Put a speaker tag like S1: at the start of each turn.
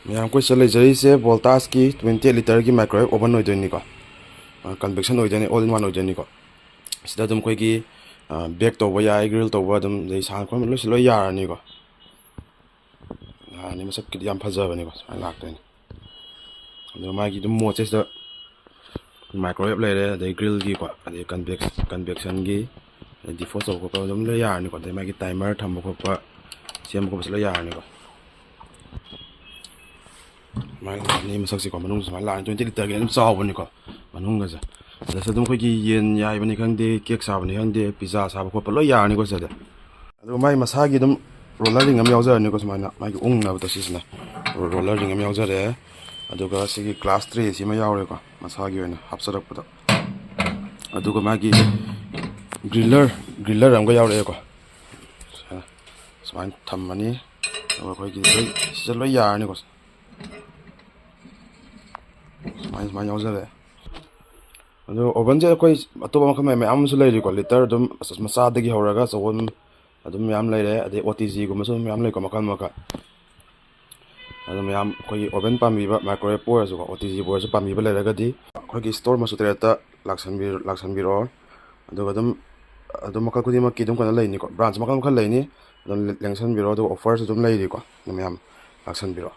S1: ꯃꯌꯥꯝ ꯀꯣꯏ ꯆꯠꯂꯩꯖꯔꯤꯁꯦ ꯚꯣꯜꯇꯥꯁꯀꯤ 28 ꯂꯤꯇꯔꯒꯤ microwave oven ꯑꯣꯏꯗꯣꯏꯅꯤꯀꯣ ꯀꯟꯚꯦꯛꯁꯟ ꯑꯣꯏꯗꯣꯏꯅꯤ ꯑꯣꯜ ꯏꯟ ꯋꯥꯟ ꯑꯣꯏꯗꯣꯏꯅꯤꯀꯣ ꯁꯤꯗ ꯑꯗꯨꯝ ꯑꯩꯈꯣꯏꯒꯤ ꯕꯦꯛ ꯇꯧꯕ ꯌꯥꯏ ꯒ꯭ꯔꯤꯜ ꯇꯧꯕ ꯑꯗꯨꯝ ꯑꯗꯩ ꯁꯥꯍꯟ ꯈꯣꯠꯍꯟꯕ ꯂꯣꯏ ꯌꯥꯔꯅꯤꯀꯣ ꯌꯥꯔꯅꯤ ꯃꯁꯛꯀꯤꯗꯤ ꯌꯥꯝ ꯐꯖꯕꯅꯤꯀꯣ ꯁꯨꯃꯥꯏꯅ ꯂꯥꯛꯇꯣꯏꯅꯤ ꯑꯗꯨꯒ ꯃꯥꯒꯤ ꯑꯗꯨꯝ ꯃꯣꯠꯁꯦ ꯁꯤꯗ ꯃꯥꯏꯀ꯭ꯔꯣꯋꯦꯕ ꯂꯩꯔꯦ ꯑꯗꯩ ꯒ꯭ꯔꯤꯜꯒꯤꯀꯣ ꯑꯗꯩ ꯀꯟꯚꯦꯛꯁꯟꯒꯤ ꯑꯗꯩ ꯗꯤꯐꯣꯁ ꯇꯧꯕ ꯈꯣꯠꯄ ꯑꯗꯨꯝ ꯂꯣꯏ ꯌꯥꯔꯅꯤꯀꯣ ꯑꯗꯩ ꯃꯥꯒꯤ ꯇꯥꯏꯃꯔ ꯊꯝꯕ ꯈꯣꯠꯄ ꯁꯦꯝꯕ ꯈꯣꯠꯄꯁꯨ ꯂꯣꯏ ꯌꯥꯔꯅꯤꯀꯣ ꯁꯨꯃꯥꯏꯅ ꯂꯥꯛꯑꯅꯤ ꯃꯁꯛꯁꯤꯀꯣ ꯃꯅꯨꯡꯗ ꯁꯨꯃꯥꯏꯅ ꯂꯥꯛꯑꯅꯤ 20 ꯂꯤꯇꯔꯒꯤ ꯑꯗꯨꯝ ꯆꯥꯎꯕꯅꯤꯀꯣ ꯃꯅꯨꯡꯒꯁꯦ ꯑꯗꯁꯨ ꯑꯗꯨꯝ ꯑꯩꯈꯣꯏꯒꯤ ꯌꯦꯟ ꯌꯥꯏꯕꯅꯤ ꯈꯪꯗꯦ ꯀꯦꯛ ꯁꯥꯕꯅꯤ ꯈꯪꯗꯦ ꯄꯤꯖꯥ ꯁꯥꯕ ꯈꯣꯠꯄ ꯂꯣꯏ ꯌꯥꯔꯅꯤꯀꯣ ꯁꯤꯗ ꯑꯗꯨꯒ ꯃꯥꯒꯤ ꯃꯁꯥꯒꯤ ꯑꯗꯨꯝ ꯔꯣꯂꯔꯤꯡ ꯑꯃ ꯌꯥꯎꯖꯔꯅꯤꯀꯣ ꯁꯨꯃꯥꯏꯅ ꯃꯥꯒꯤ ꯎꯪꯅꯕꯗꯣ ꯁꯤꯁꯤꯅ ꯔꯣꯂꯔꯤꯡ ꯑꯃ ꯌꯥꯎꯖꯔꯛꯑꯦ ꯑꯗꯨꯒ ꯁꯤꯒꯤ ꯒ꯭ꯂꯥꯁ ꯇ꯭ꯔꯦ ꯁꯤꯃ ꯌꯥꯎꯔꯦꯀꯣ ꯃꯁꯥꯒꯤ ꯑꯣꯏꯅ ꯍꯥꯞꯆꯔꯛꯄꯗ ꯑꯗꯨꯒ ꯃꯥꯒꯤ ꯒ꯭ꯔꯤꯜꯂꯔ ꯑꯃꯒ ꯌꯥꯎꯔꯛꯑꯦꯀꯣ ꯁꯨꯃꯥꯏꯅ ꯊꯝꯃꯅꯤ ꯑꯗꯨꯒ ꯑꯩꯈꯣꯏꯒꯤ ꯂꯣꯏ ꯁꯤꯗ ꯂꯣꯏ ꯌꯥꯔꯅꯤꯀꯣ ꯁꯨꯃꯥꯏꯅ ꯌꯥꯎꯖꯔꯛꯑꯦ ꯑꯗꯣ ꯑꯣꯚꯟꯁꯦ ꯑꯩꯈꯣꯏ ꯑꯇꯣꯞꯄ ꯃꯈꯜ ꯃꯌꯥꯝ ꯑꯃꯁꯨ ꯂꯩꯔꯤꯀꯣ ꯂꯤꯇꯔ ꯑꯗꯨꯝ ꯃꯆꯥꯗꯒꯤ ꯍꯧꯔꯒ ꯑꯆꯧꯕ ꯑꯗꯨꯝ ꯃꯌꯥꯝ ꯂꯩꯔꯦ ꯑꯗꯩ OTGꯒꯨꯝꯕꯁꯨ ꯑꯗꯨꯝ ꯃꯌꯥꯝ ꯂꯩꯀꯣ ꯃꯈꯜ ꯑꯗꯣ ꯃꯌꯥꯝ ꯑꯩꯈꯣꯏꯒꯤ ꯑꯣꯚꯟ ꯄꯥꯝꯕꯤꯕ ꯃꯥꯏꯀ꯭ꯔꯣꯋꯦꯕ ꯑꯣꯏꯔꯁꯨꯀꯣ OTGꯕꯨ ꯑꯣꯏꯔꯁꯨ ꯄꯥꯝꯕꯤꯕ ꯂꯩꯔꯒꯗꯤ ꯑꯩꯈꯣꯏꯒꯤ ꯁ꯭ꯇꯣꯔ ꯃꯆꯨ ꯇꯔꯦꯠꯇ ꯂꯥꯛꯁꯟꯕꯤꯔꯛꯑꯣ ꯑꯗꯨꯒ ꯑꯗꯨꯝ ꯃꯈꯜ ꯈꯨꯗꯤꯡꯃꯛꯀꯤ ꯑꯗꯨꯝ ꯀꯩꯅꯣ ꯂꯩꯅꯤꯀꯣ ꯕ꯭ꯔꯥꯟꯁ ꯃꯈꯜ ꯂꯩꯅꯤ ꯑꯗꯨꯝ ꯂꯦꯡꯁꯟꯕꯤꯔꯣ ꯑꯗꯨꯒ ꯑꯣꯐꯔꯁꯨ ꯑꯗꯨꯝ ꯂꯩꯔꯤꯀꯣ ꯃꯌꯥꯝ ꯂꯥꯛꯁꯟꯕꯤꯔꯣ